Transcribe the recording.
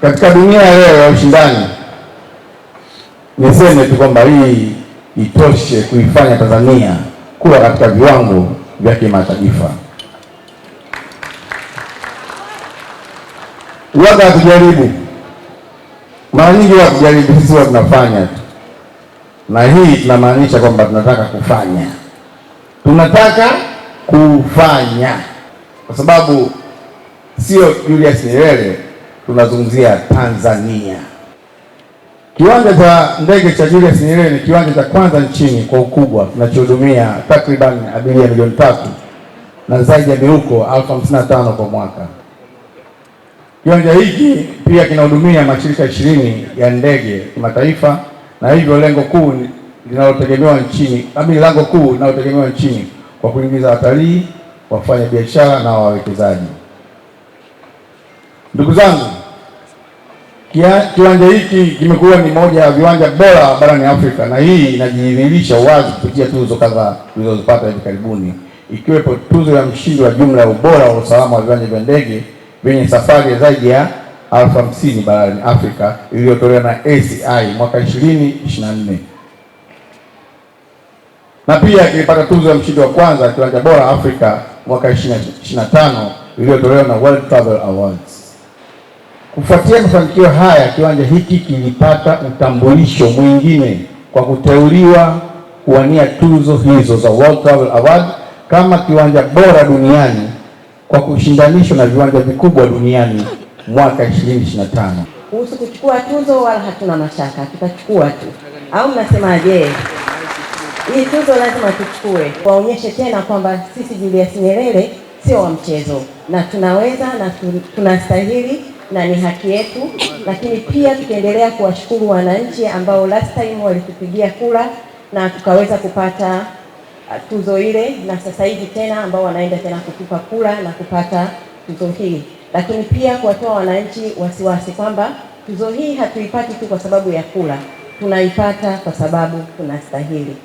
Katika dunia leo ya ushindani, niseme tu kwamba hii itoshe kuifanya Tanzania kuwa katika viwango vya kimataifa. Waga hatujaribu, mara nyingi wa kujaribu, sisi huwa tunafanya tu, na hii tunamaanisha kwamba tunataka kufanya, kwa sababu sio Julius Nyerere, tunazungumzia Tanzania. Kiwanja cha ndege cha Julius Nyerere ni kiwanja cha kwanza nchini kwa ukubwa, kinachohudumia takriban abiria milioni 3 na zaidi ya miruko 55,000 kwa mwaka. Kiwanja hiki pia kinahudumia mashirika 20 ya ndege kimataifa, na hivyo lango kuu linalotegemewa nchini kwa kuingiza watalii, wafanya biashara na wawekezaji. Ndugu zangu, kiwanja hiki kimekuwa ni moja ya viwanja bora barani Afrika, na hii inajidhihirisha wazi kupitia tuzo kadhaa tulizozipata hivi karibuni, ikiwepo tuzo ya mshindi wa jumla ya ubora wa usalama wa viwanja vya ndege vyenye safari ya zaidi ya 50,000 barani Afrika iliyotolewa na ACI mwaka 2024. Na pia kilipata tuzo ya mshindi wa kwanza kiwanja bora Afrika mwaka 2025 iliyotolewa na World Travel Awards. Kufuatia mafanikio haya, kiwanja hiki kilipata utambulisho mwingine kwa kuteuliwa kuwania tuzo hizo za World Travel Award kama kiwanja bora duniani kwa kushindanishwa na viwanja vikubwa duniani mwaka 2025. Kuhusu kuchukua tuzo, wala hatuna mashaka, tutachukua tu. Au mnasemaje? Hii tuzo lazima tuchukue, waonyeshe tena kwamba sisi Julius Nyerere sio wa mchezo, na tunaweza na tunastahili na ni haki yetu. Lakini pia tukiendelea kuwashukuru wananchi ambao last time walitupigia kura na tukaweza kupata tuzo ile, na sasa hivi tena ambao wanaenda tena kutupa kura na kupata tuzo hii. Lakini pia kuwatoa wananchi wasiwasi kwamba tuzo hii hatuipati tu kwa sababu ya kura, tunaipata kwa sababu tunastahili.